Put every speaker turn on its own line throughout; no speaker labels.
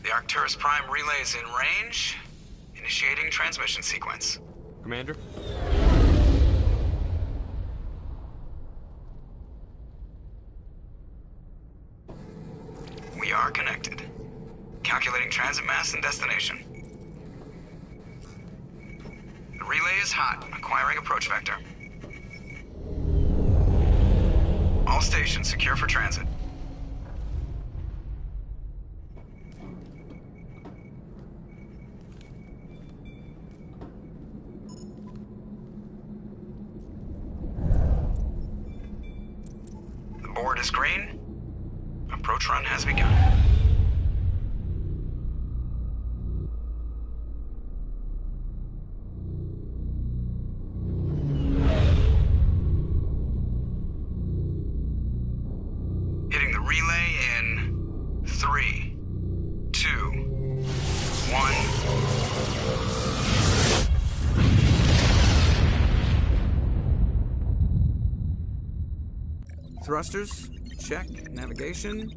The Arcturus Prime relay is in range. Initiating transmission sequence.
Commander?
We are connected. Calculating transit mass and destination. The relay is hot, acquiring approach vector. All stations secure for transit. The board is green. Approach run has begun. Hitting the relay in 3, 2, 1.
Thrusters, check. Navigation,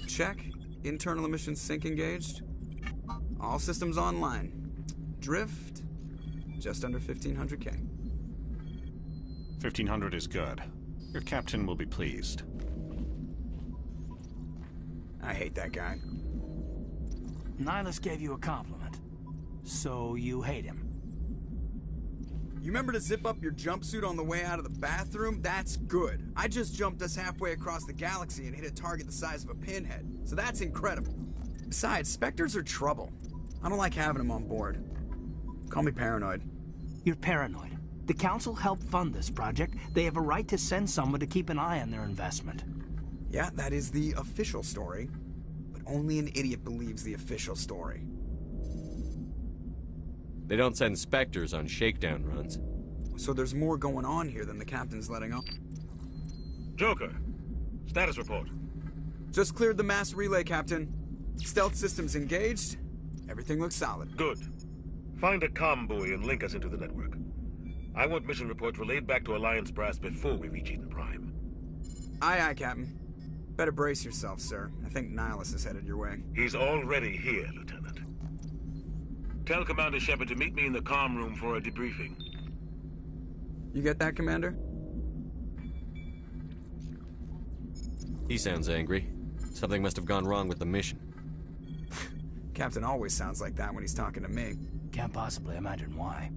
check. Internal emissions sync engaged. All systems online. Drift, just under 1500K.
1500 is good. Your captain will be pleased.
I hate that guy.
Nihilus gave you a compliment. So you hate him.
You remember to zip up your jumpsuit on the way out of the bathroom? That's good. I just jumped us halfway across the galaxy and hit a target the size of a pinhead. So that's incredible. Besides, Spectres are trouble. I don't like having them on board. Call me paranoid.
You're paranoid. The Council helped fund this project. They have a right to send someone to keep an eye on their investment.
Yeah, that is the official story. But only an idiot believes the official story.
They don't send Spectres on shakedown runs.
So there's more going on here than the captain's letting on.
Joker, status report.
Just cleared the mass relay, Captain. Stealth systems engaged. Everything looks solid.
Good. Find a comm buoy and link us into the network. I want mission reports relayed back to Alliance Brass before we reach Eden Prime.
Aye, aye, Captain. Better brace yourself, sir. I think Nihilus is headed your way.
He's already here, Lieutenant. Tell Commander Shepard to meet me in the comm room for a debriefing.
You get that, Commander?
He sounds angry. Something must have gone wrong with the mission.
Captain always sounds like that when he's talking to me.
Can't possibly imagine why.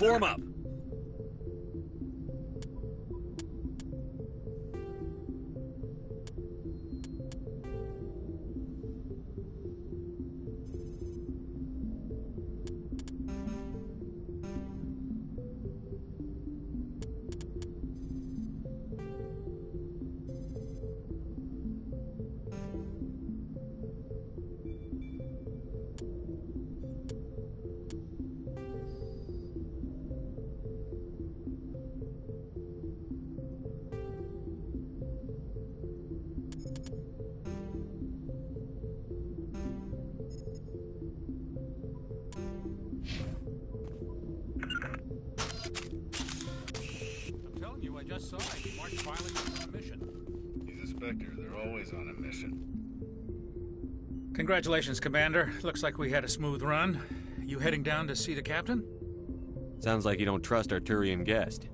Form up!
I just saw it. Marked filing on a mission.
He's a Spectre. They're always on a mission.
Congratulations, Commander. Looks like we had a smooth run. You heading down to see the captain?
Sounds like you don't trust our Turian guest.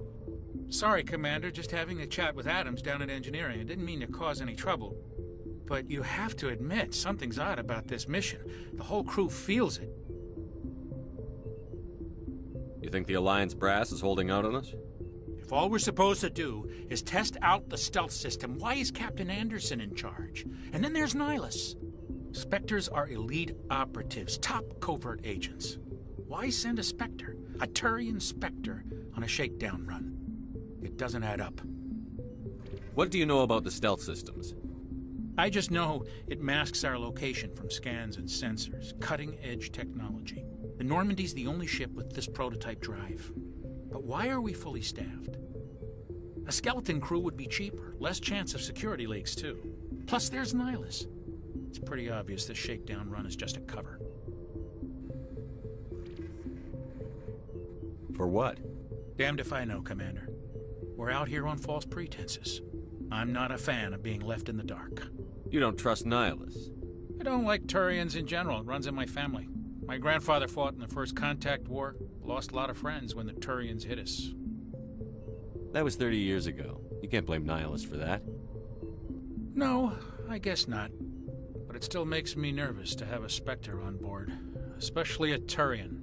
Sorry, Commander. Just having a chat with Adams down at engineering. I didn't mean to cause any trouble. But you have to admit, something's odd about this mission. The whole crew feels it.
You think the Alliance brass is holding out on us?
If all we're supposed to do is test out the stealth system, why is Captain Anderson in charge? And then there's Nihilus. Spectres are elite operatives, top covert agents. Why send a Spectre, a Turian Spectre, on a shakedown run? It doesn't add up.
What do you know about the stealth systems?
I just know it masks our location from scans and sensors. Cutting-edge technology. The Normandy's the only ship with this prototype drive. But why are we fully staffed? A skeleton crew would be cheaper, less chance of security leaks too. Plus there's Nihilus. It's pretty obvious this shakedown run is just a cover.
For what?
Damned if I know, Commander. We're out here on false pretenses. I'm not a fan of being left in the dark.
You don't trust Nihilus?
I don't like Turians in general. It runs in my family. My grandfather fought in the First Contact War. Lost a lot of friends when the Turians hit us.
That was 30 years ago. You can't blame Nihilus for that.
No, I guess not. But it still makes me nervous to have a Spectre on board. Especially a Turian.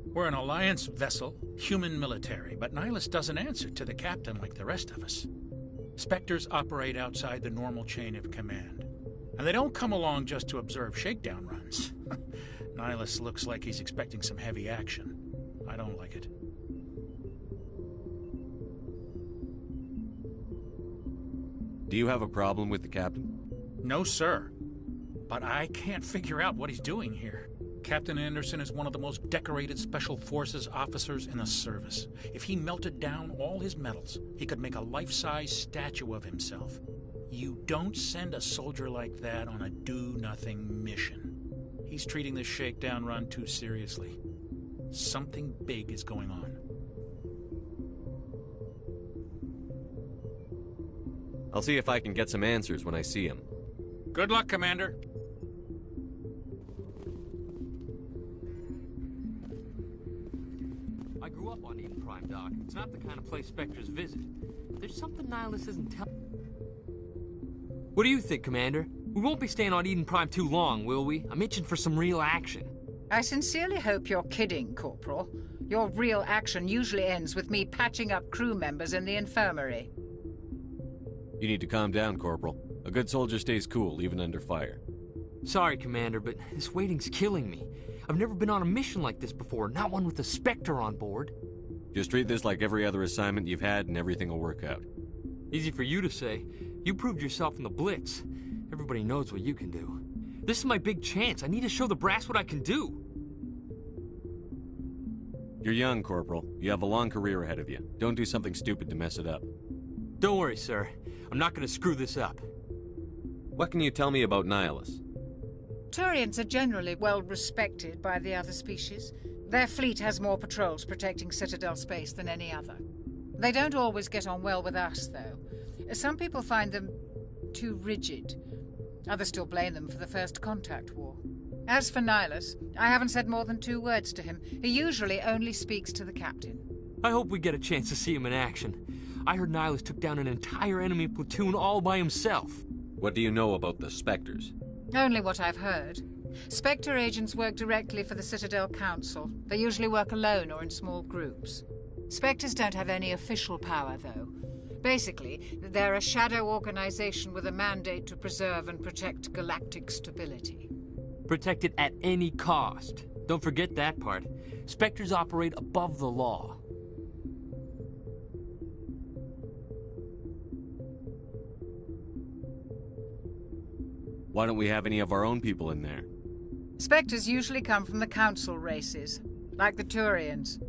We're an Alliance vessel, human military, but Nihilus doesn't answer to the captain like the rest of us. Spectres operate outside the normal chain of command. And they don't come along just to observe shakedown runs. Nihilus looks like he's expecting some heavy action. I don't like it.
Do you have a problem with the captain?
No, sir. But I can't figure out what he's doing here. Captain Anderson is one of the most decorated Special Forces officers in the service. If he melted down all his medals, he could make a life-size statue of himself. You don't send a soldier like that on a do-nothing mission. He's treating this shakedown run too seriously. Something big is going on.
I'll see if I can get some answers when I see him.
Good luck, Commander.
I grew up on Eden Prime, Doc. It's not the kind of place Spectres visit. There's something Nihilus isn't telling. What do you think, Commander? We won't be staying on Eden Prime too long, will we? I'm itching for some real action.
I sincerely hope you're kidding, Corporal. Your real action usually ends with me patching up crew members in the infirmary.
You need to calm down, Corporal. A good soldier stays cool, even under fire.
Sorry, Commander, but this waiting's killing me. I've never been on a mission like this before, not one with a Spectre on board.
Just treat this like every other assignment you've had and everything will work out.
Easy for you to say. You proved yourself in the Blitz. Everybody knows what you can do. This is my big chance. I need to show the brass what I can do.
You're young, Corporal. You have a long career ahead of you. Don't do something stupid to mess it up.
Don't worry, sir. I'm not going to screw this up.
What can you tell me about Nihilus?
Turians are generally well respected by the other species. Their fleet has more patrols protecting Citadel space than any other. They don't always get on well with us, though. Some people find them too rigid. Others still blame them for the First Contact War. As for Nihilus, I haven't said more than 2 words to him. He usually only speaks to the captain.
I hope we get a chance to see him in action. I heard Nihilus took down an entire enemy platoon all by himself.
What do you know about the Spectres?
Only what I've heard. Spectre agents work directly for the Citadel Council. They usually work alone or in small groups. Spectres don't have any official power, though. Basically, they're a shadow organization with a mandate to preserve and protect galactic stability.
Protect it at any cost. Don't forget that part. Spectres operate above the law.
Why don't we have any of our own people in there?
Spectres usually come from the Council races, like the Turians.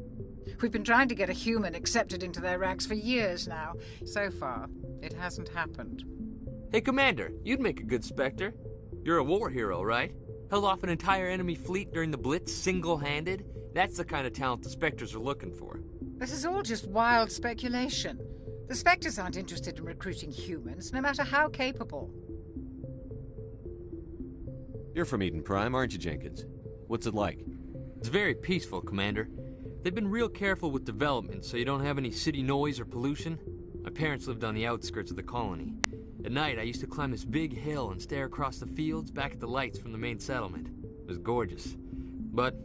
We've been trying to get a human accepted into their ranks for years now. So far, it hasn't happened.
Hey, Commander, you'd make a good Spectre. You're a war hero, right? Held off an entire enemy fleet during the Blitz single-handed? That's the kind of talent the Spectres are looking for.
This is all just wild speculation. The Spectres aren't interested in recruiting humans, no matter how capable.
You're from Eden Prime, aren't you, Jenkins? What's it like?
It's very peaceful, Commander. They've been real careful with development, so you don't have any city noise or pollution. My parents lived on the outskirts of the colony. At night, I used to climb this big hill and stare across the fields back at the lights from the main settlement. It was gorgeous. But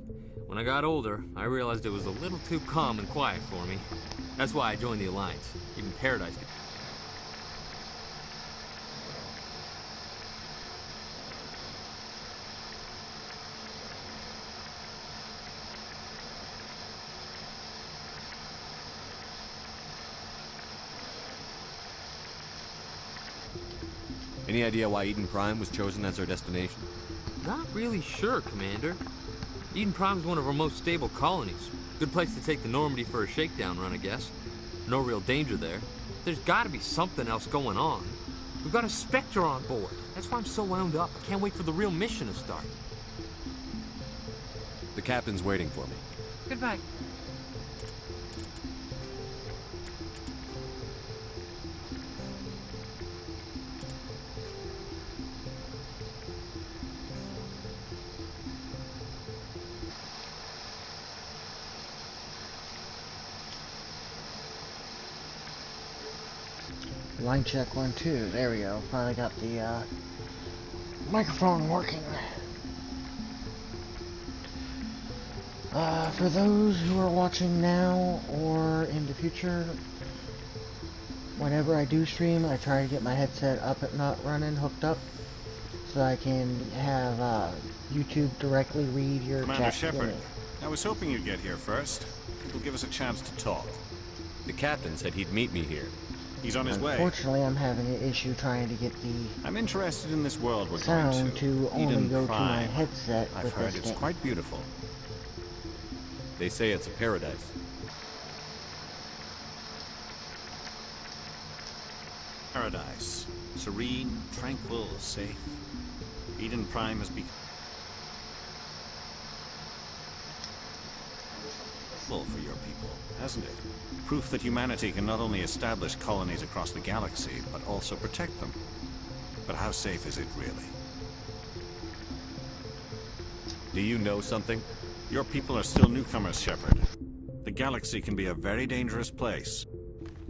when I got older, I realized it was a little too calm and quiet for me. That's why I joined the Alliance. Even Paradise could...
Any idea why Eden Prime was chosen as our destination?
Not really sure, Commander. Eden Prime's one of our most stable colonies. Good place to take the Normandy for a shakedown run, I guess. No real danger there. There's gotta be something else going on. We've got a Spectre on board. That's why I'm so wound up. I can't wait for the real mission to start.
The captain's waiting for me.
Goodbye.
Line check 1, 2. There we go. Finally got the microphone working. For those who are watching now or in the future, whenever I do stream, I try to get my headset up and not running, hooked up, so I can have YouTube directly read your
Commander
chat.
Shepard, I was hoping you'd get here first. It'll give us a chance to talk.
The captain said he'd meet me here.
He's on his way.
Unfortunately, I'm having an issue trying to get the
I'm interested in this world we're
sound
going
to only
Eden
go
Prime.
to my headset
I've
with
heard
this
it's
game.
quite beautiful.
They say it's a paradise.
Paradise. Serene, tranquil, safe. Eden Prime has become for your people, hasn't it? Proof that humanity can not only establish colonies across the galaxy, but also protect them. But how safe is it, really?
Do you know something?
Your people are still newcomers, Shepard. The galaxy can be a very dangerous place.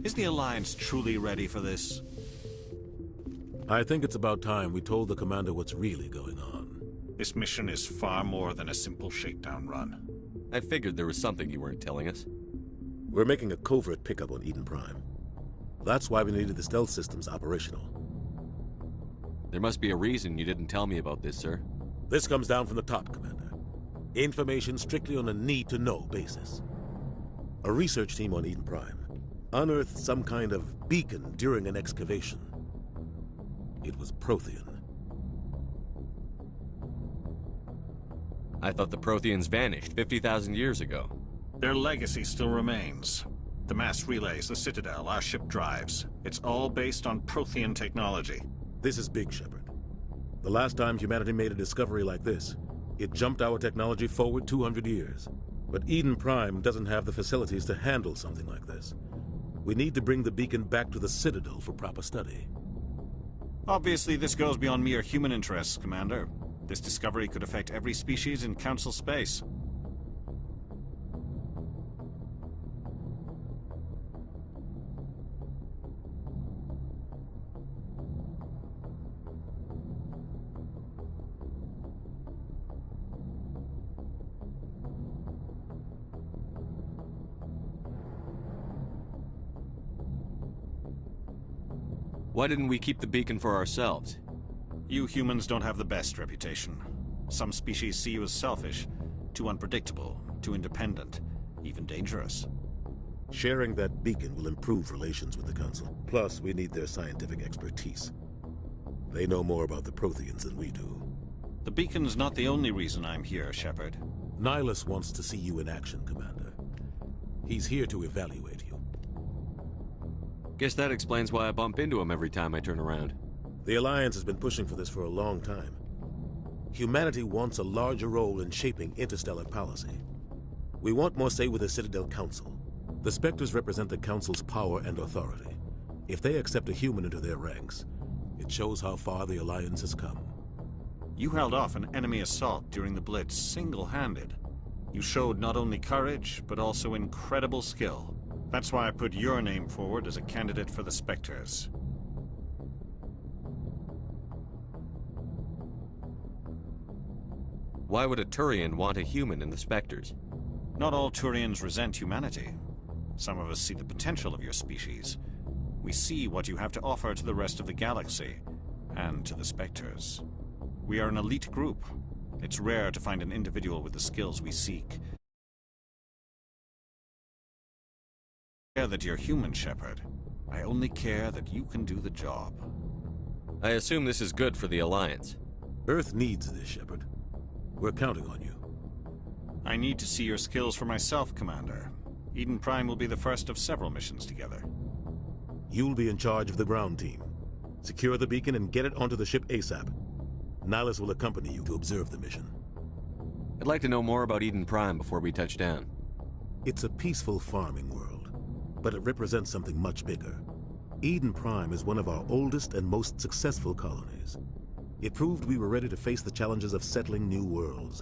Is the Alliance truly ready for this?
I think it's about time we told the commander what's really going on.
This mission is far more than a simple shakedown run.
I figured there was something you weren't telling us.
We're making a covert pickup on Eden Prime. That's why we needed the stealth systems operational.
There must be a reason you didn't tell me about this, sir.
This comes down from the top, Commander. Information strictly on a need-to-know basis. A research team on Eden Prime unearthed some kind of beacon during an excavation. It was Prothean.
I thought the Protheans vanished 50,000 years ago.
Their legacy still remains. The mass relays, the Citadel, our ship drives. It's all based on Prothean technology.
This is big, Shepard. The last time humanity made a discovery like this, it jumped our technology forward 200 years. But Eden Prime doesn't have the facilities to handle something like this. We need to bring the beacon back to the Citadel for proper study.
Obviously, this goes beyond mere human interests, Commander. This discovery could affect every species in Council space.
Why didn't we keep the beacon for ourselves?
You humans don't have the best reputation. Some species see you as selfish, too unpredictable, too independent, even dangerous.
Sharing that beacon will improve relations with the Council. Plus, we need their scientific expertise. They know more about the Protheans than we do.
The beacon's not the only reason I'm here, Shepard.
Nihilus wants to see you in action, Commander. He's here to evaluate you.
Guess that explains why I bump into him every time I turn around.
The Alliance has been pushing for this for a long time. Humanity wants a larger role in shaping interstellar policy. We want more say with the Citadel Council. The Spectres represent the Council's power and authority. If they accept a human into their ranks, it shows how far the Alliance has come.
You held off an enemy assault during the Blitz single-handed. You showed not only courage, but also incredible skill. That's why I put your name forward as a candidate for the Spectres.
Why would a Turian want a human in the Spectres?
Not all Turians resent humanity. Some of us see the potential of your species. We see what you have to offer to the rest of the galaxy, and to the Spectres. We are an elite group. It's rare to find an individual with the skills we seek. I care that you're human, Shepard. I only care that you can do the job.
I assume this is good for the Alliance.
Earth needs this, Shepard. We're counting on you.
I need to see your skills for myself, Commander. Eden Prime will be the first of several missions together.
You'll be in charge of the ground team. Secure the beacon and get it onto the ship ASAP. Nihilus will accompany you to observe the mission.
I'd like to know more about Eden Prime before we touch down.
It's a peaceful farming world, but it represents something much bigger. Eden Prime is one of our oldest and most successful colonies. It proved we were ready to face the challenges of settling new worlds,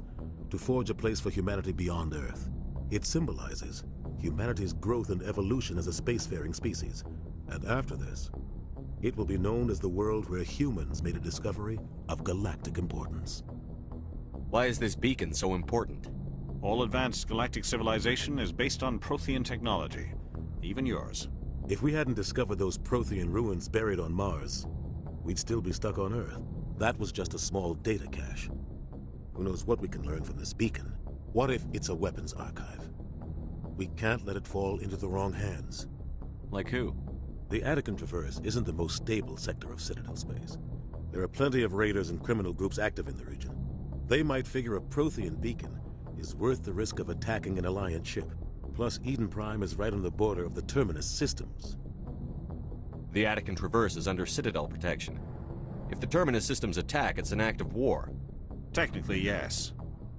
to forge a place for humanity beyond Earth. It symbolizes humanity's growth and evolution as a spacefaring species. And after this, it will be known as the world where humans made a discovery of galactic importance.
Why is this beacon so important?
All advanced galactic civilization is based on Prothean technology, even yours.
If we hadn't discovered those Prothean ruins buried on Mars, we'd still be stuck on Earth. That was just a small data cache. Who knows what we can learn from this beacon? What if it's a weapons archive? We can't let it fall into the wrong hands.
Like who?
The Attican Traverse isn't the most stable sector of Citadel space. There are plenty of raiders and criminal groups active in the region. They might figure a Prothean beacon is worth the risk of attacking an Alliance ship. Plus, Eden Prime is right on the border of the Terminus systems.
The Attican Traverse is under Citadel protection. If the Terminus systems attack, it's an act of war.
Technically, yes.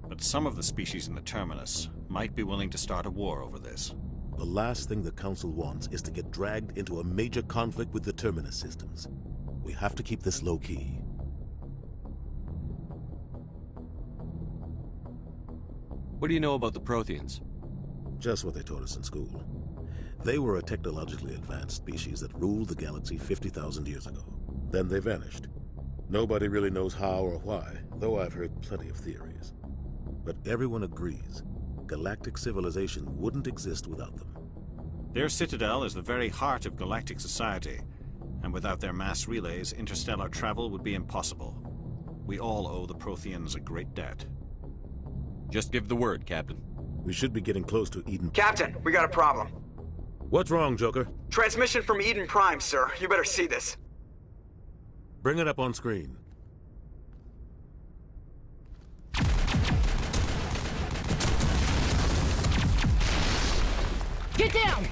But some of the species in the Terminus might be willing to start a war over this.
The last thing the Council wants is to get dragged into a major conflict with the Terminus systems. We have to keep this low-key.
What do you know about the Protheans?
Just what they taught us in school. They were a technologically advanced species that ruled the galaxy 50,000 years ago. Then they vanished. Nobody really knows how or why, though I've heard plenty of theories. But everyone agrees, galactic civilization wouldn't exist without them.
Their citadel is the very heart of galactic society, and without their mass relays, interstellar travel would be impossible. We all owe the Protheans a great debt.
Just give the word, Captain.
We should be getting close to Eden.
Captain, we got a problem.
What's wrong, Joker?
Transmission from Eden Prime, sir. You better see this.
Bring it up on screen.
Get down!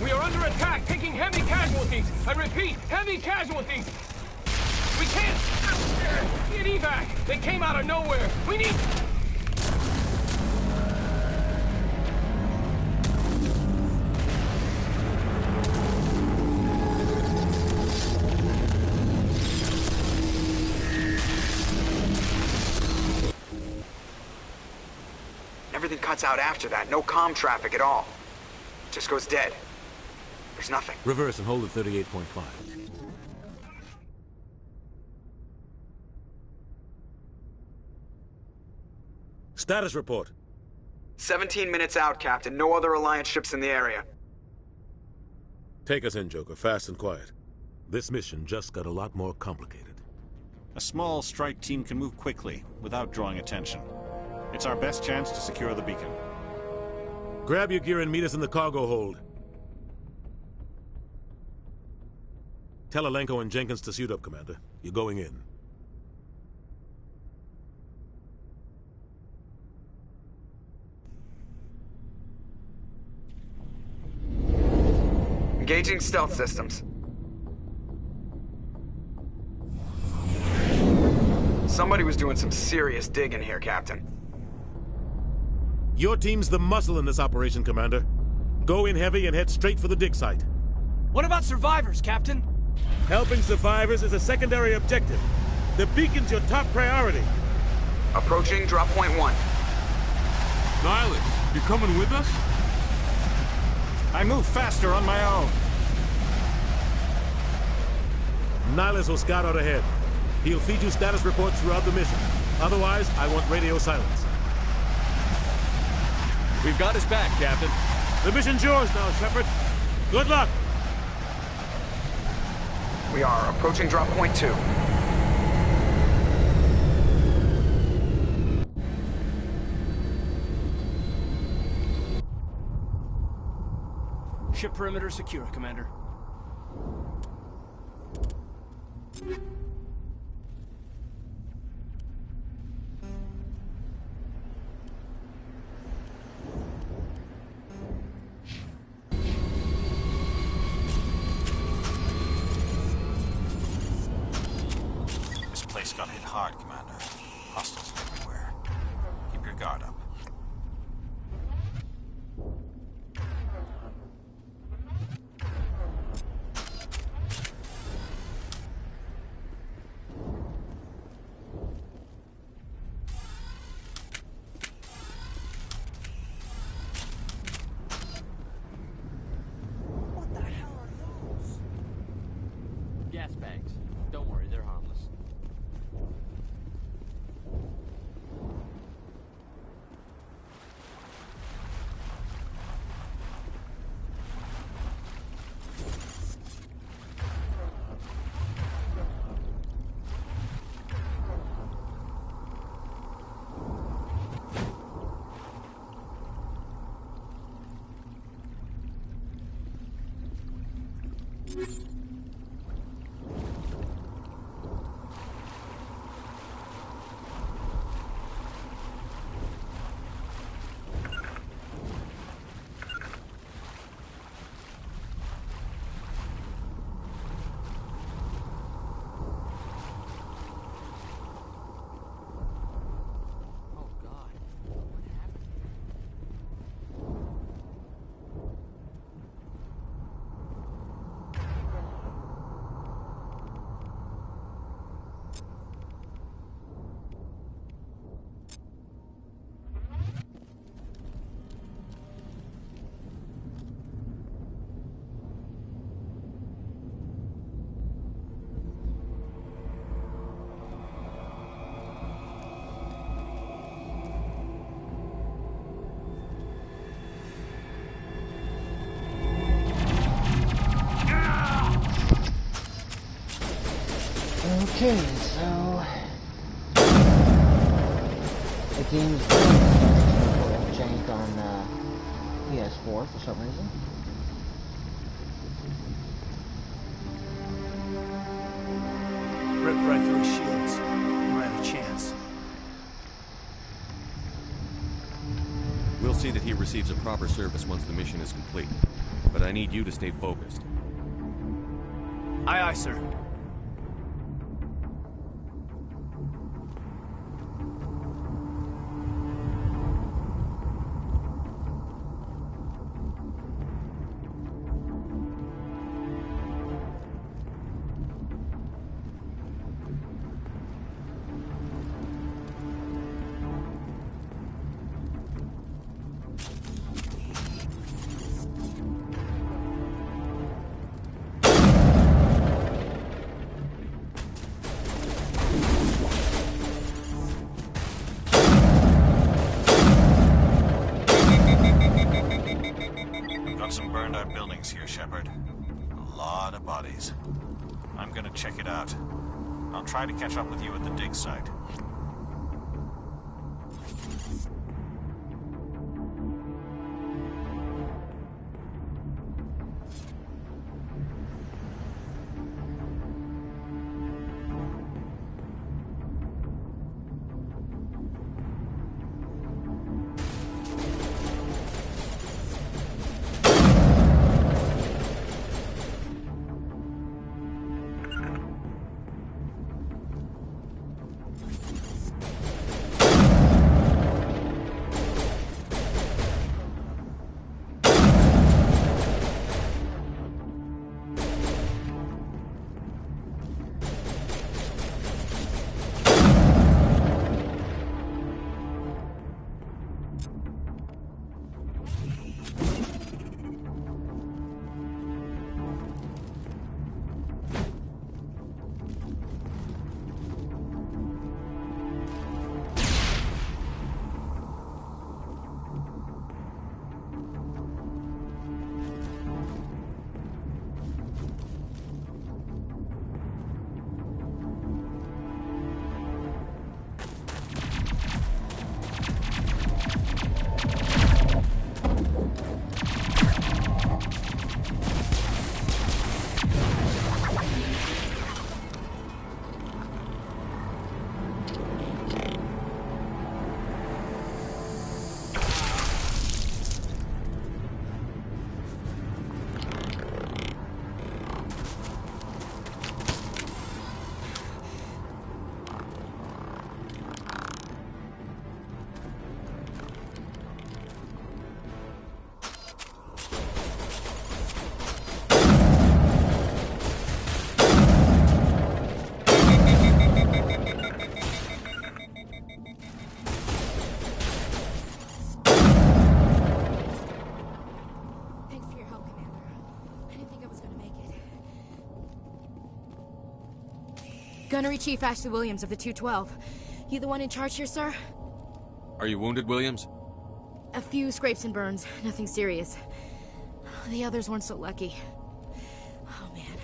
We are under attack, taking heavy casualties. I repeat, heavy casualties. We can't get evac. They came out of nowhere. We need...
Everything cuts out after that. No comm traffic at all. Just goes dead. There's nothing.
Reverse and hold at 38.5. Status report.
17 minutes out, Captain. No other Alliance ships in the area.
Take us in, Joker, fast and quiet. This mission just got a lot more complicated.
A small strike team can move quickly, without drawing attention. It's our best chance to secure the beacon.
Grab your gear and meet us in the cargo hold. Tell Alenko and Jenkins to suit up, Commander. You're going in.
Engaging stealth systems. Somebody was doing some serious digging here, Captain.
Your team's the muscle in this operation, Commander. Go in heavy and head straight for the dig site.
What about survivors, Captain?
Helping survivors is a secondary objective. The beacon's your top priority.
Approaching drop point 1.
Nihilus, you coming with us?
I move faster on my own.
Nihilus will scout out ahead. He'll feed you status reports throughout the mission. Otherwise, I want radio silence.
We've got his back, Captain.
The mission's yours now, Shepard. Good luck!
We are approaching drop point 2.
Ship perimeter secure, Commander.
This place got hit hard, Commander. Hostiles everywhere. Keep your guard up.
Gas bags. Don't worry, they're harmless.
Okay, so the game's jank on ps4 for some reason.
Ripped right through his shields. Never had a chance.
We'll see that he receives a proper service once the mission is complete. But I need you to stay focused.
Aye, aye, sir.
facilities. I'm gonna check it out. I'll try to catch up with you at the dig site.
Gunnery Chief Ashley Williams of the 212. You the one in charge here, sir?
Are you wounded, Williams?
A few scrapes and burns, nothing serious. The others weren't so lucky. Oh man.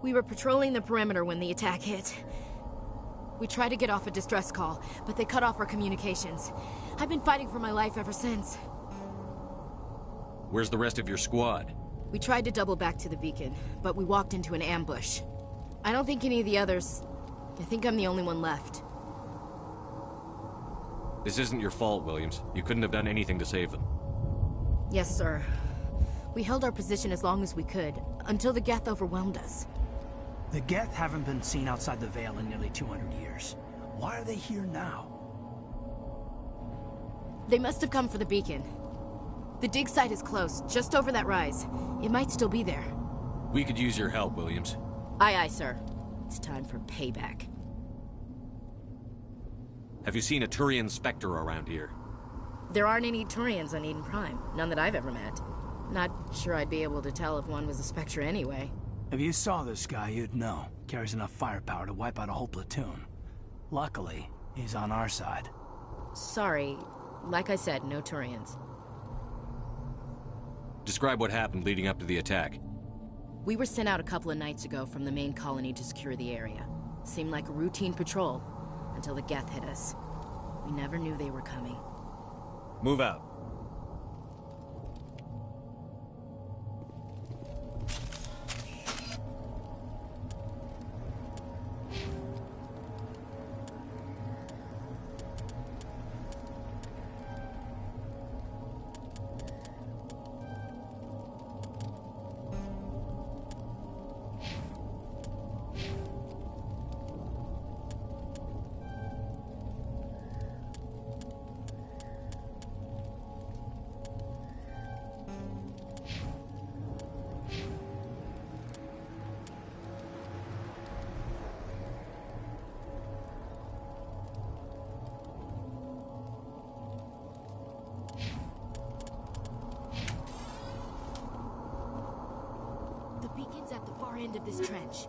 We were patrolling the perimeter when the attack hit. We tried to get off a distress call, but they cut off our communications. I've been fighting for my life ever since.
Where's the rest of your squad?
We tried to double back to the beacon, but we walked into an ambush. I don't think any of the others... I think I'm the only one left.
This isn't your fault, Williams. You couldn't have done anything to save them.
Yes, sir. We held our position as long as we could, until the Geth overwhelmed us.
The Geth haven't been seen outside the Veil in nearly 200 years. Why are they here now?
They must have come for the beacon. The dig site is close, just over that rise. It might still be there.
We could use your help, Williams.
Aye, aye, sir. It's time for payback.
Have you seen a Turian Spectre around here?
There aren't any Turians on Eden Prime. None that I've ever met. Not sure I'd be able to tell if one was a Spectre anyway.
If you saw this guy, you'd know. Carries enough firepower to wipe out a whole platoon. Luckily, he's on our side.
Sorry. Like I said, no Turians.
Describe what happened leading up to the attack.
We were sent out a couple of nights ago from the main colony to secure the area. Seemed like a routine patrol, until the Geth hit us. We never knew they were coming.
Move out.
The beacon's at the far end of this trench.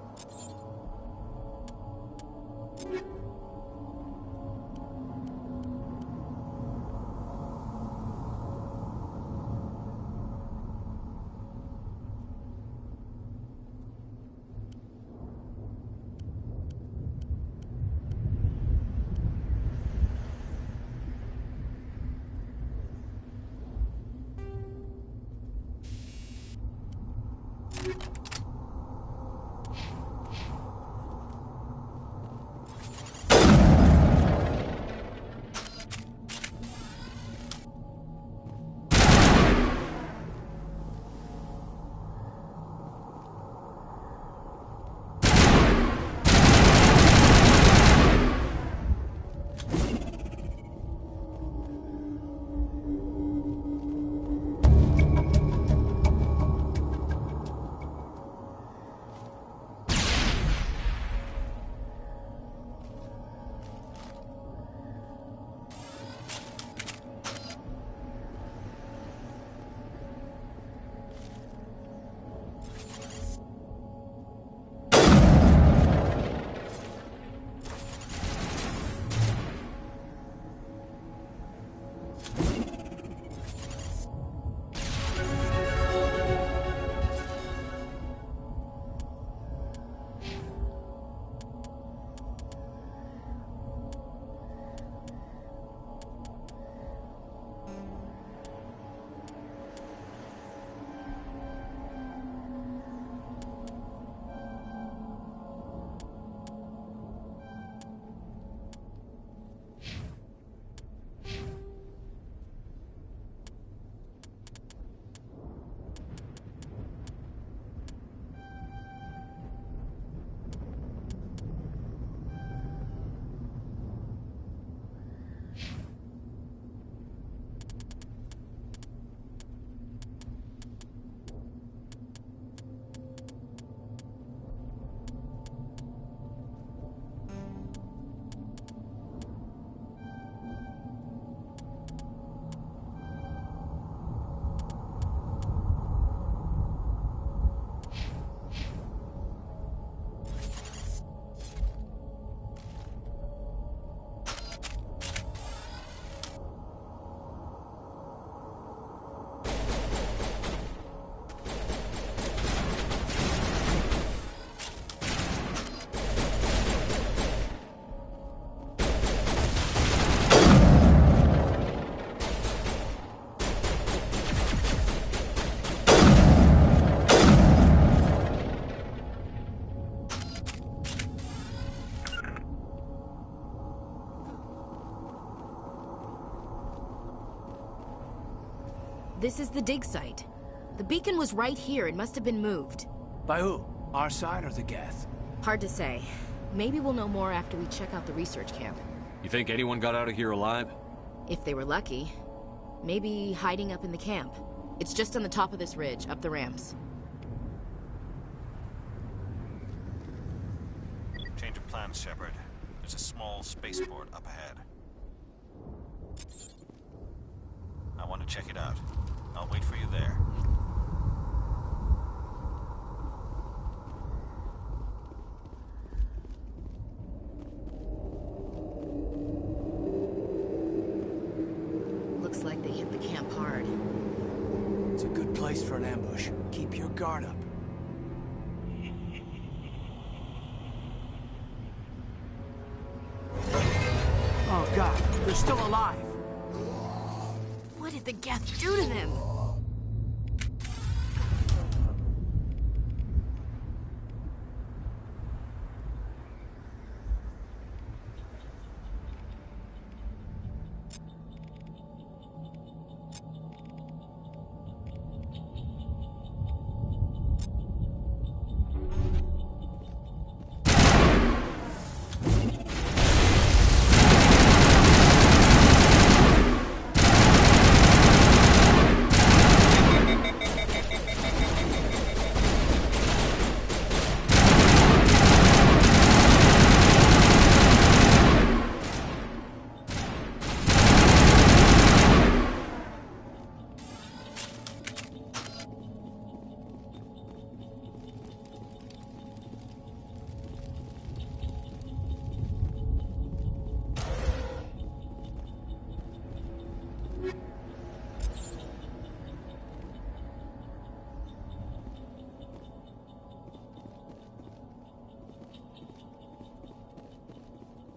This is the dig site. The beacon was right here. It must have been moved.
By who? Our side or the Geth?
Hard to say. Maybe we'll know more after we check out the research camp.
You think anyone got out of here alive?
If they were lucky. Maybe hiding up in the camp. It's just on the top of this ridge, up the ramps.
Change of plans, Shepard. There's a small spaceport up ahead. I want to check it out. I'll wait for you there.
Looks like they hit the camp hard.
It's a good place for an ambush. Keep your guard up. Oh god, they're still alive!
What did the Geth do to them?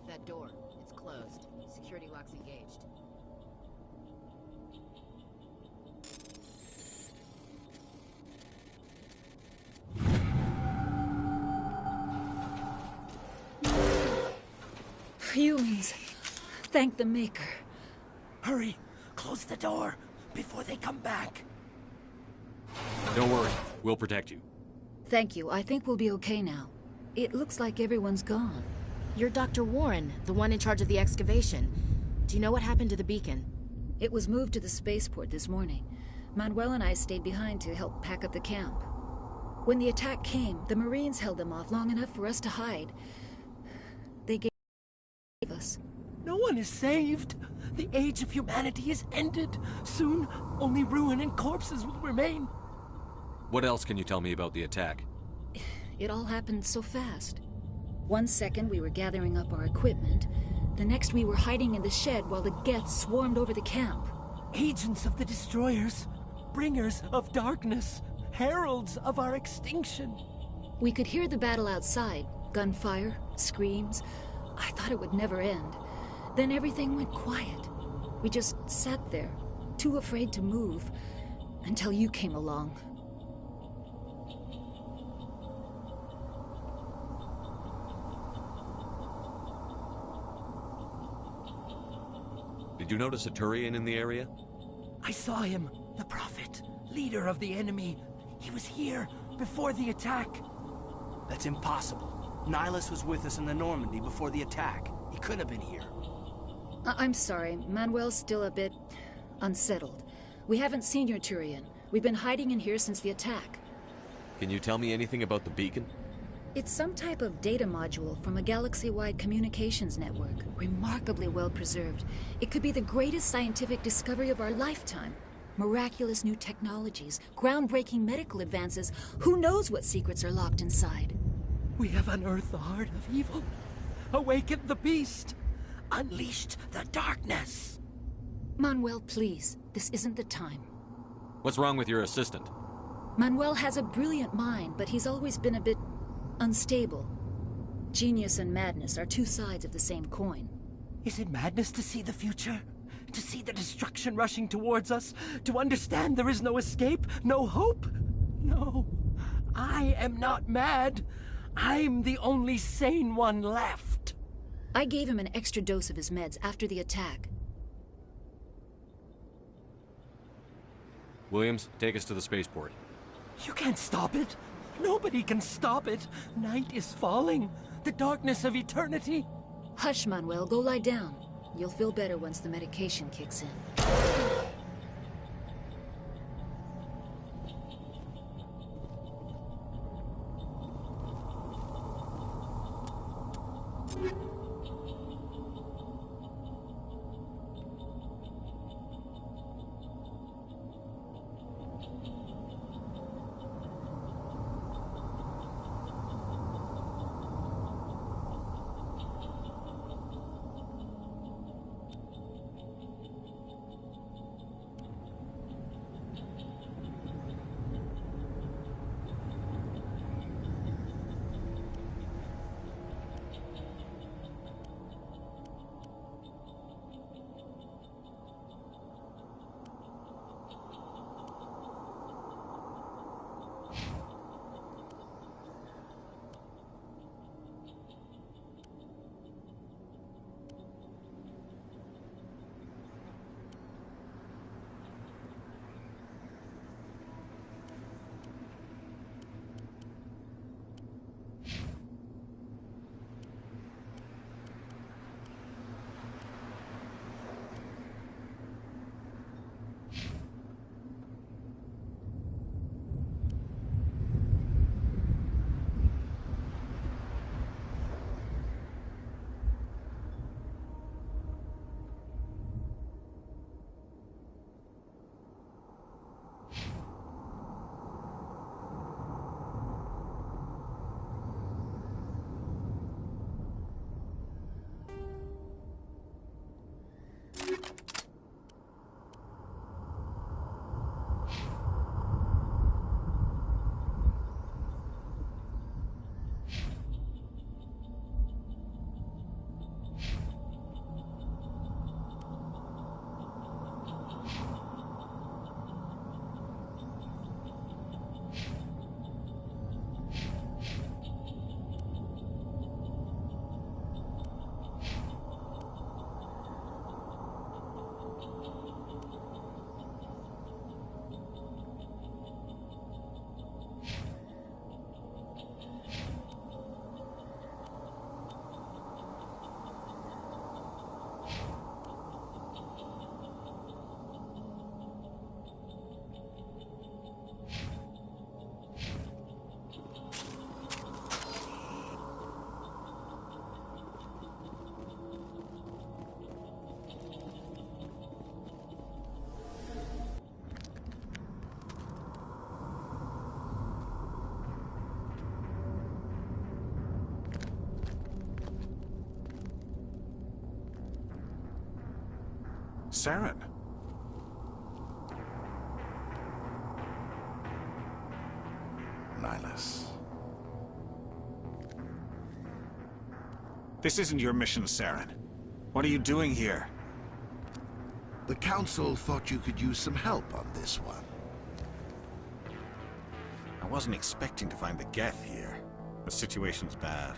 That door, it's closed. Security lock's engaged.
Humans. Thank the Maker.
Hurry! Close the door before they come back.
Don't worry. We'll protect you.
Thank you. I think we'll be okay now. It looks like everyone's gone.
You're Dr. Warren, the one in charge of the excavation. Do you know what happened to the beacon?
It was moved to the spaceport this morning. Manuel and I stayed behind to help pack up the camp. When the attack came, the Marines held them off long enough for us to hide. They gave us.
No one is saved. The age of humanity is ended. Soon, only ruin and corpses will remain.
What else can you tell me about the attack?
It all happened so fast. 1 second we were gathering up our equipment. The next we were hiding in the shed while the Geth swarmed over the camp.
Agents of the destroyers. Bringers of darkness. Heralds of our extinction.
We could hear the battle outside. Gunfire, screams. I thought it would never end. Then everything went quiet. We just sat there, too afraid to move, until you came along.
Did you notice a Turian in the area?
I saw him, the Prophet, leader of the enemy. He was here before the attack. That's impossible. Nihilus was with us in the Normandy before the attack. He couldn't have been here.
I'm sorry. Manuel's still a bit unsettled. We haven't seen your Turian. We've been hiding in here since the attack.
Can you tell me anything about the beacon?
It's some type of data module from a galaxy-wide communications network. Remarkably well preserved. It could be the greatest scientific discovery of our lifetime. Miraculous new technologies, groundbreaking medical advances. Who knows what secrets are locked inside?
We have unearthed the heart of evil, awakened the beast, unleashed the darkness.
Manuel, please. This isn't the time.
What's wrong with your assistant?
Manuel has a brilliant mind, but he's always been a bit unstable. Genius and madness are two sides of the same coin.
Is it madness to see the future? To see the destruction rushing towards us? To understand there is no escape? No hope? No. I am not mad. I'm the only sane one left.
I gave him an extra dose of his meds after the attack.
Williams, take us to the spaceport.
You can't stop it. Nobody can stop it. Night is falling. The darkness of eternity.
Hush, Manuel. Go lie down. You'll feel better once the medication kicks in.
Saren.
Nihilus.
This isn't your mission, Saren. What are you doing here?
The Council thought you could use some help on this one.
I wasn't expecting to find the Geth here. The situation's bad.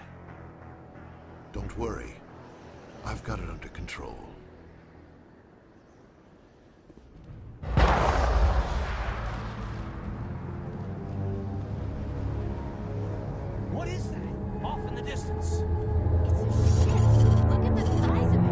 Don't worry. I've got it under control.
What is that? Off in the distance.
Look at the size of it.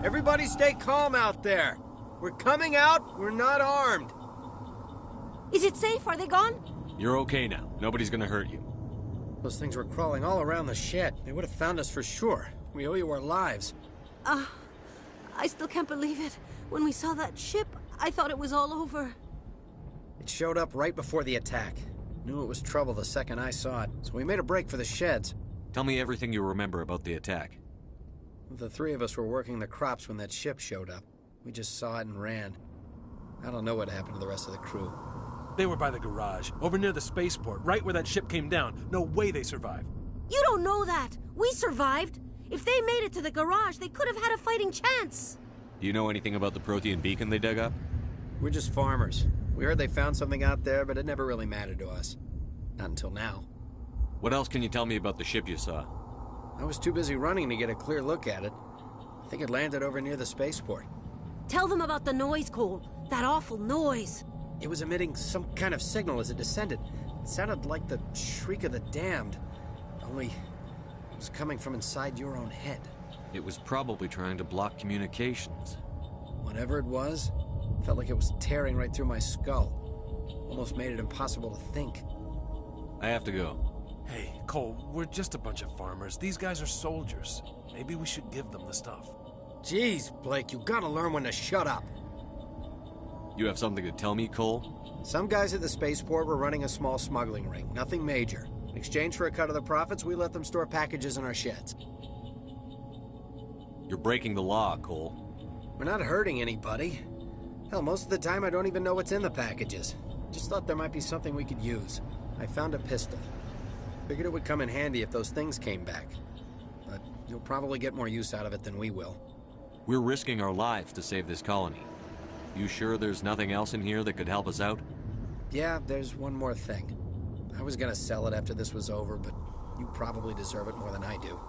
Everybody stay calm out there. We're coming out, we're not armed.
Is it safe? Are they gone?
You're okay now. Nobody's gonna hurt you.
Those things were crawling all around the shed. They would have found us for sure. We owe you our lives.
I still can't believe it. When we saw that ship, I thought it was all over.
It showed up right before the attack. Knew it was trouble the second I saw it, so we made a break for the sheds.
Tell me everything you remember about the attack.
The three of us were working the crops when that ship showed up. We just saw it and ran. I don't know what happened to the rest of the crew.
They were by the garage, over near the spaceport, right where that ship came down. No way they survived.
You don't know that. We survived. If they made it to the garage, they could have had a fighting chance.
Do you know anything about the Prothean beacon they dug up?
We're just farmers. We heard they found something out there, but it never really mattered to us. Not until now.
What else can you tell me about the ship you saw?
I was too busy running to get a clear look at it. I think it landed over near the spaceport.
Tell them about the noise, Cole. That awful noise.
It was emitting some kind of signal as it descended. It sounded like the shriek of the damned. Only it was coming from inside your own head.
It was probably trying to block communications.
Whatever it was, felt like it was tearing right through my skull. Almost made it impossible to think.
I have to go.
Hey, Cole, we're just a bunch of farmers. These guys are soldiers. Maybe we should give them the stuff.
Jeez, Blake, you gotta learn when to shut up.
You have something to tell me, Cole?
Some guys at the spaceport were running a small smuggling ring, nothing major. In exchange for a cut of the profits, we let them store packages in our sheds.
You're breaking the law, Cole.
We're not hurting anybody. Hell, most of the time I don't even know what's in the packages. Just thought there might be something we could use. I found a pistol. Figured it would come in handy if those things came back. But you'll probably get more use out of it than we will.
We're risking our lives to save this colony. You sure there's nothing else in here that could help us out?
Yeah, there's one more thing. I was gonna sell it after this was over, but you probably deserve it more than I do.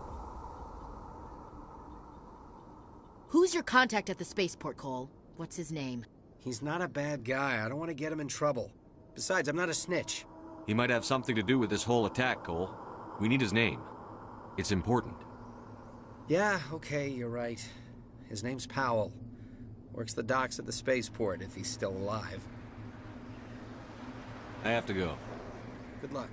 Who's your contact at the spaceport, Cole? What's his name?
He's not a bad guy. I don't want to get him in trouble. Besides, I'm not a snitch.
He might have something to do with this whole attack, Cole. We need his name. It's important.
Yeah, okay, you're right. His name's Powell. Works the docks at the spaceport, if he's still alive.
I have to go.
Good luck.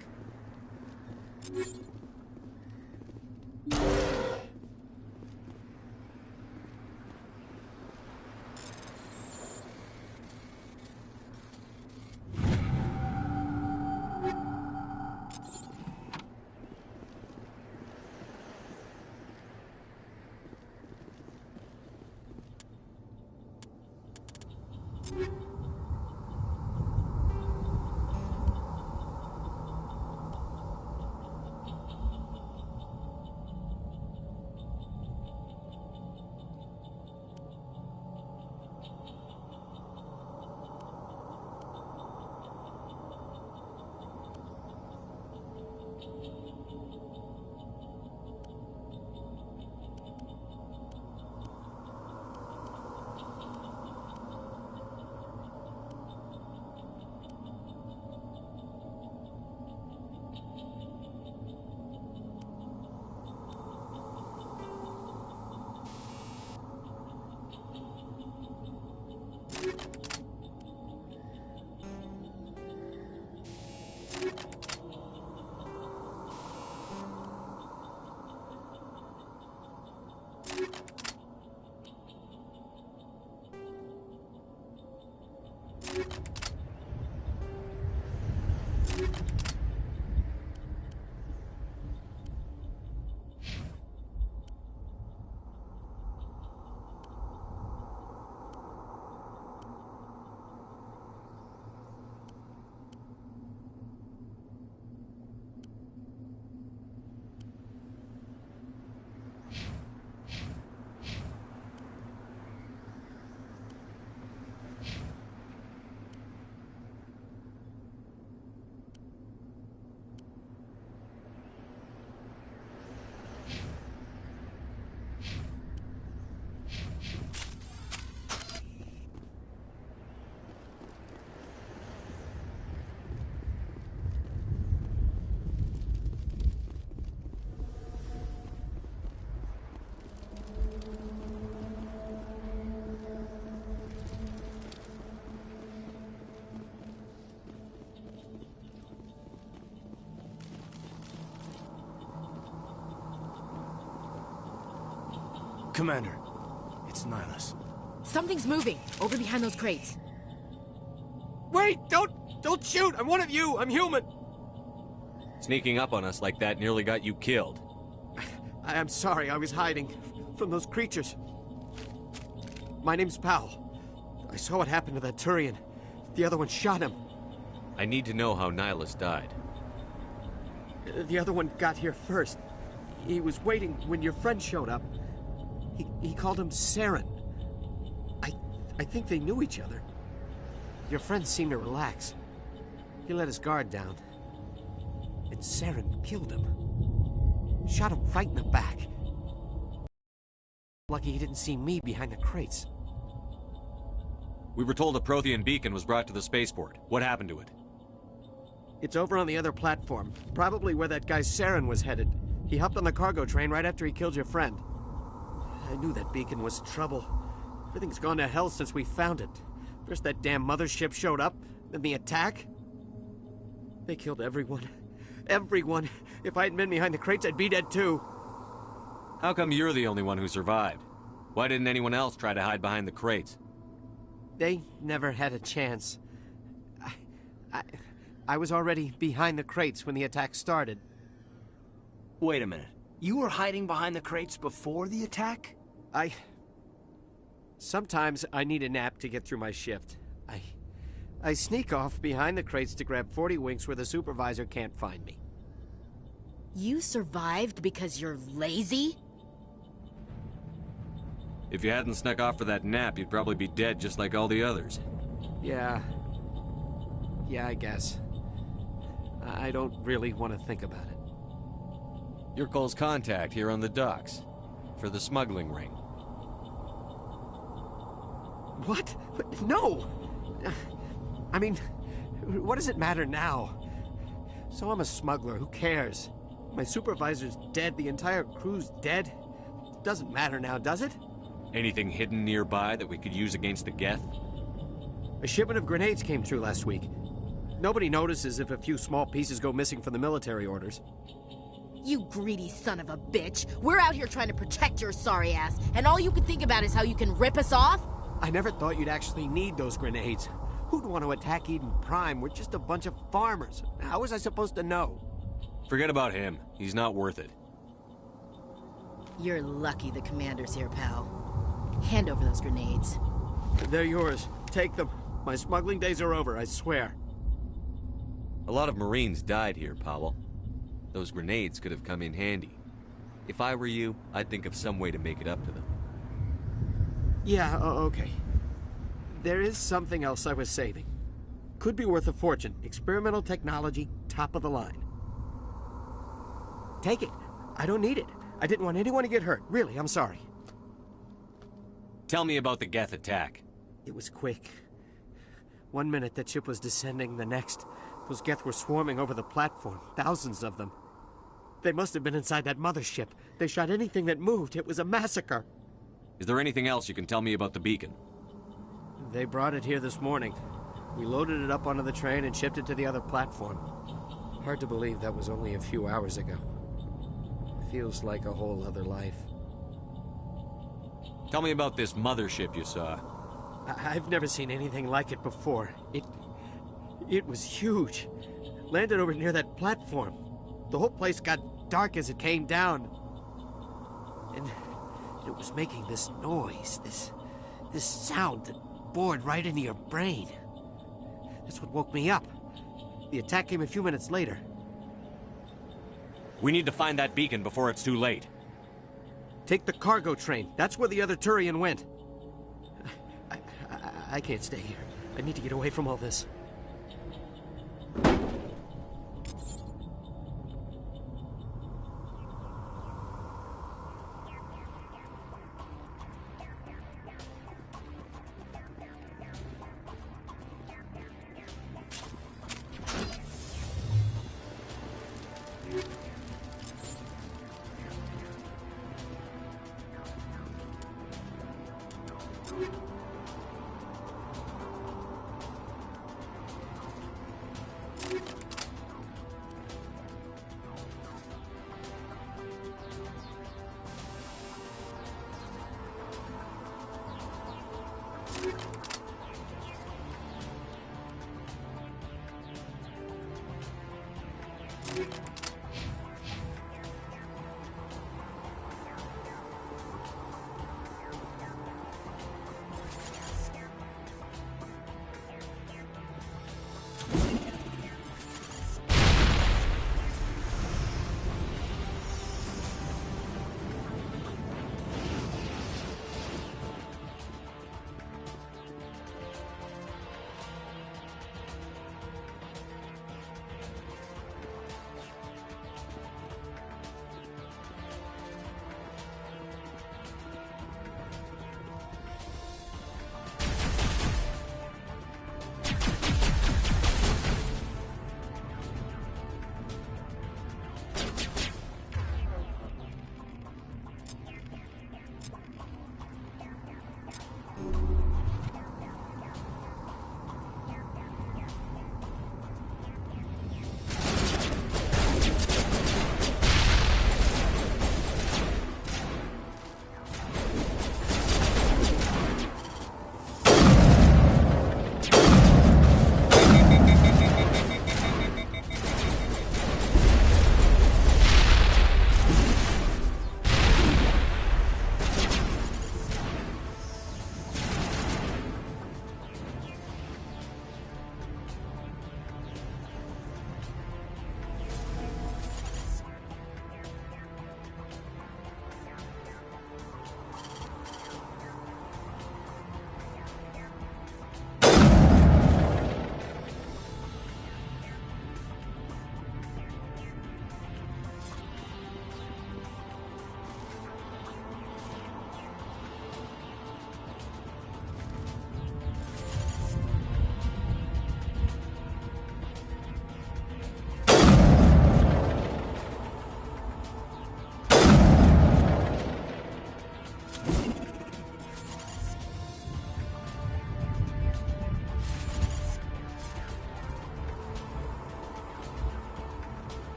Commander, it's Nihilus.
Something's moving, over behind those crates.
Wait! Don't shoot! I'm one of you! I'm human!
Sneaking up on us like that nearly got you killed.
I'm sorry, I was hiding from those creatures. My name's Powell. I saw what happened to that Turian. The other one shot him.
I need to know how Nihilus died.
The other one got here first. He was waiting when your friend showed up. He called him Saren. I think they knew each other. Your friend seemed to relax. He let his guard down. And Saren killed him. Shot him right in the back. Lucky he didn't see me behind the crates.
We were told a Prothean beacon was brought to the spaceport. What happened to it?
It's over on the other platform. Probably where that guy Saren was headed. He hopped on the cargo train right after he killed your friend. I knew that beacon was trouble. Everything's gone to hell since we found it. First that damn mothership showed up, then the attack. They killed everyone. Everyone. If I hadn't been behind the crates, I'd be dead too.
How come you're the only one who survived? Why didn't anyone else try to hide behind the crates?
They never had a chance. I was already behind the crates when the attack started.
Wait a minute. You were hiding behind the crates before the attack?
Sometimes I need a nap to get through my shift. I sneak off behind the crates to grab 40 winks where the supervisor can't find me.
You survived because you're lazy?
If you hadn't snuck off for that nap, you'd probably be dead just like all the others.
Yeah, I guess. I don't really want to think about it.
You're Cole's contact here on the docks. For the smuggling ring.
What? No! I mean, what does it matter now? So I'm a smuggler, who cares? My supervisor's dead, the entire crew's dead. It doesn't matter now, does it?
Anything hidden nearby that we could use against the Geth?
A shipment of grenades came through last week. Nobody notices if a few small pieces go missing from the military orders.
You greedy son of a bitch. We're out here trying to protect your sorry ass, and all you can think about is how you can rip us off?
I never thought you'd actually need those grenades. Who'd want to attack Eden Prime? We're just a bunch of farmers. How was I supposed to know?
Forget about him. He's not worth it.
You're lucky the commander's here, pal. Hand over those grenades.
They're yours. Take them. My smuggling days are over, I swear.
A lot of Marines died here, Powell. Those grenades could have come in handy. If I were you, I'd think of some way to make it up to them.
Yeah, okay. There is something else I was saving. Could be worth a fortune. Experimental technology, top of the line. Take it. I don't need it. I didn't want anyone to get hurt. Really, I'm sorry.
Tell me about the Geth attack.
It was quick. 1 minute that ship was descending, the next, those Geth were swarming over the platform. Thousands of them. They must have been inside that mothership. They shot anything that moved. It was a massacre.
Is there anything else you can tell me about the beacon?
They brought it here this morning. We loaded it up onto the train and shipped it to the other platform. Hard to believe that was only a few hours ago. Feels like a whole other life.
Tell me about this mothership you saw.
I've never seen anything like it before. It was huge. Landed over near that platform. The whole place got dark as it came down. And it was making this noise, this sound that bored right into your brain. That's what woke me up. The attack came a few minutes later.
We need to find that beacon before it's too late.
Take the cargo train. That's where the other Turian went. I can't stay here. I need to get away from all this.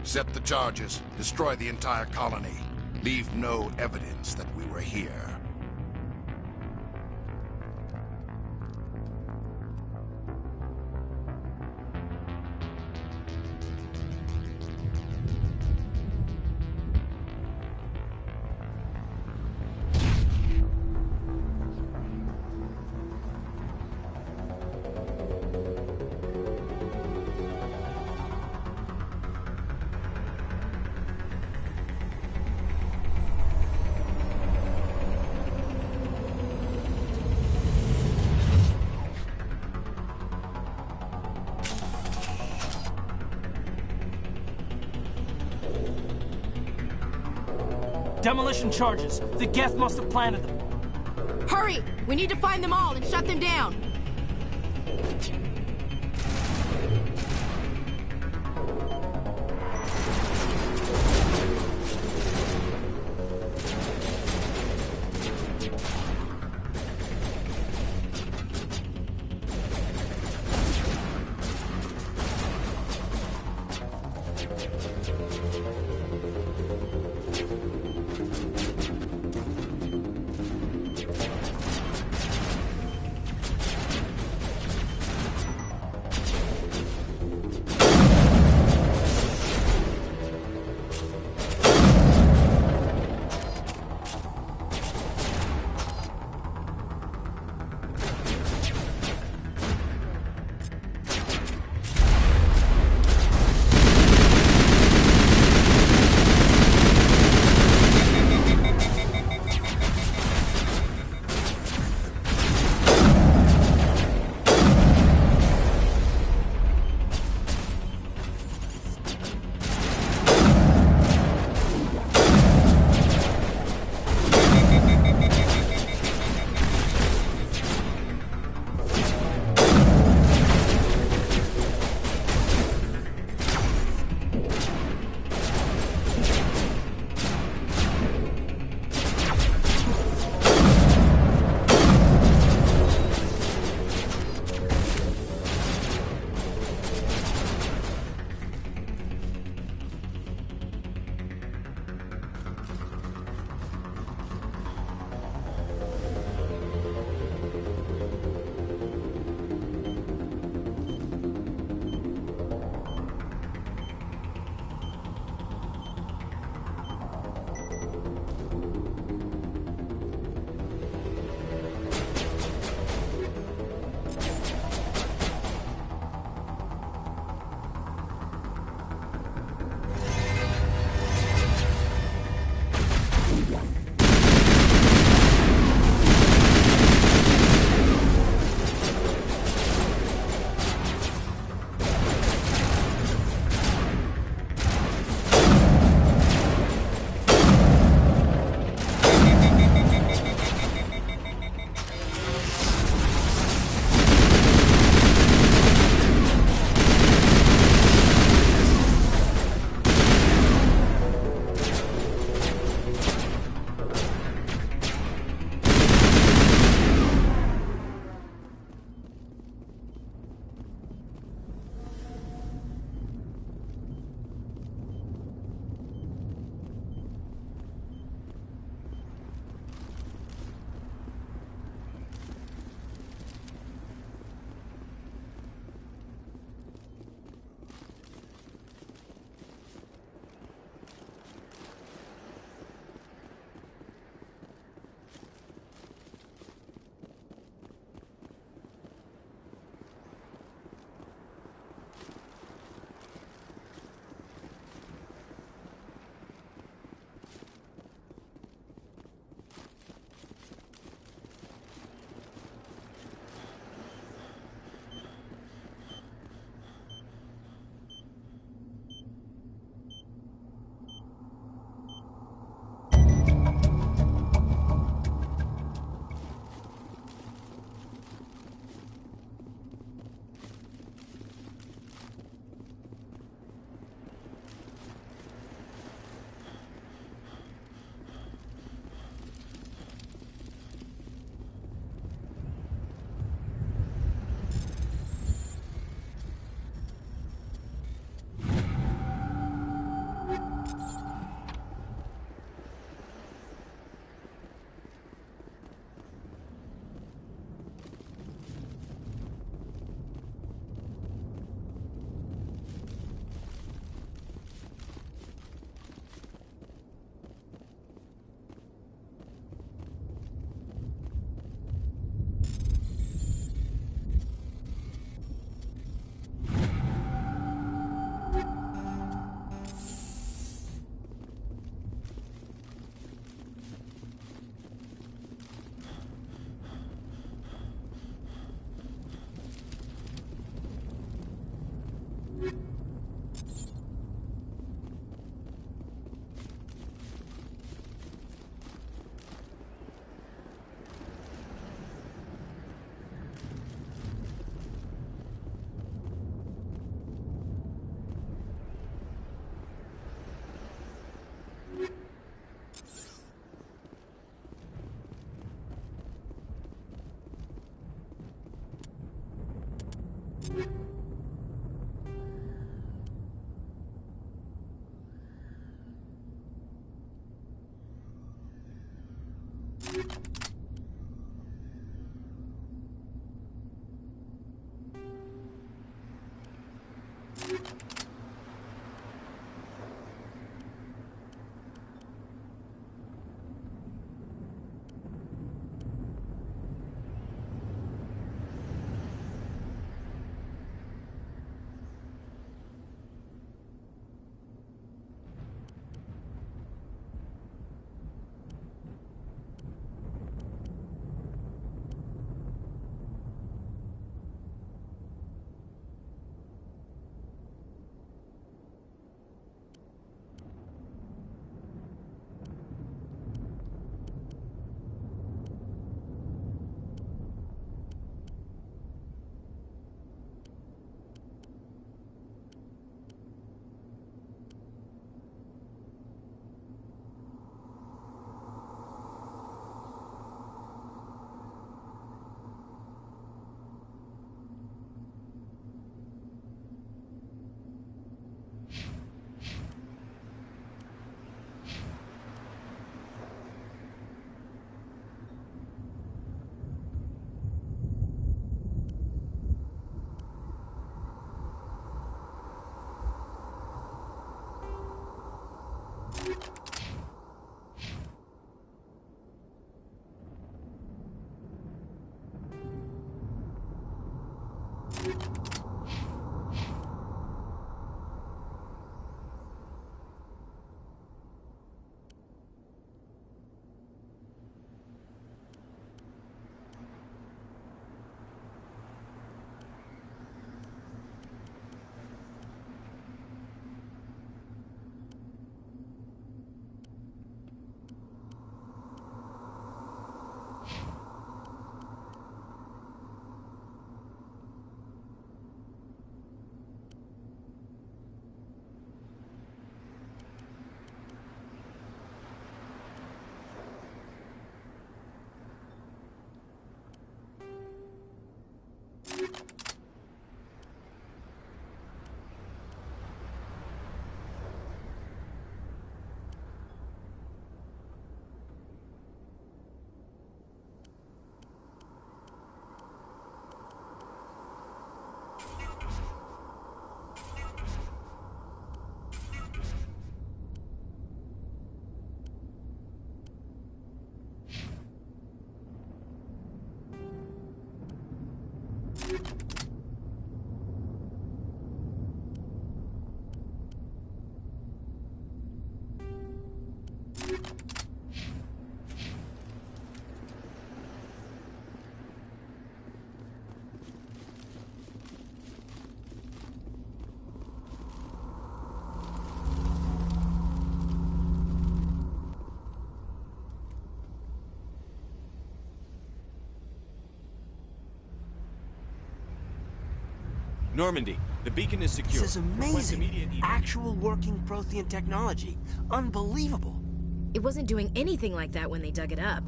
Set the charges. Destroy the entire colony. Leave no evidence that we were here.
Demolition charges. The Geth must have planted them.
Hurry! We need to find them all and shut them down.
Normandy, the beacon is secure.
This is amazing. Actual working Prothean technology. Unbelievable.
It wasn't doing anything like that when they dug it up.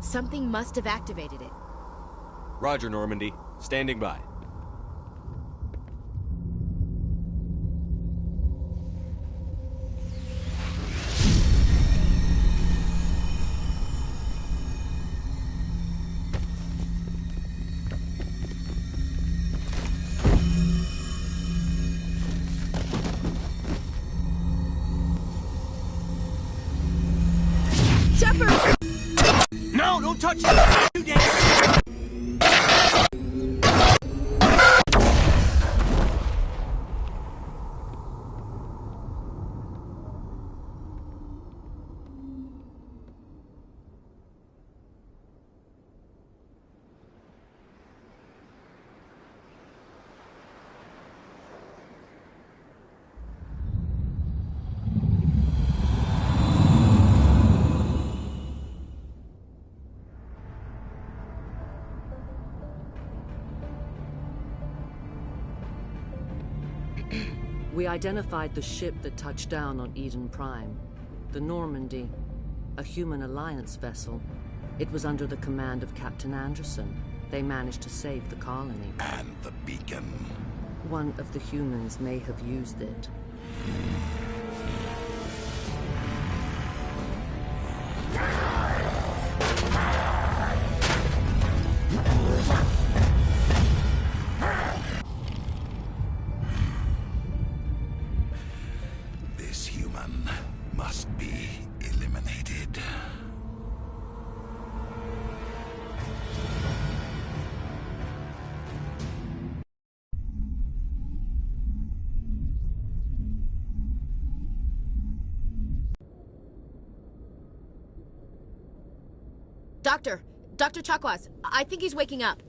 Something must have activated it.
Roger, Normandy. Standing by.
No, don't touch it! You dance!
We identified the ship that touched down on Eden Prime. The Normandy, a human alliance vessel. It was under the command of Captain Anderson. They managed to save the colony.
And the beacon.
One of the humans may have used it.
Ah!
Dr. Chakwas, I think he's waking up.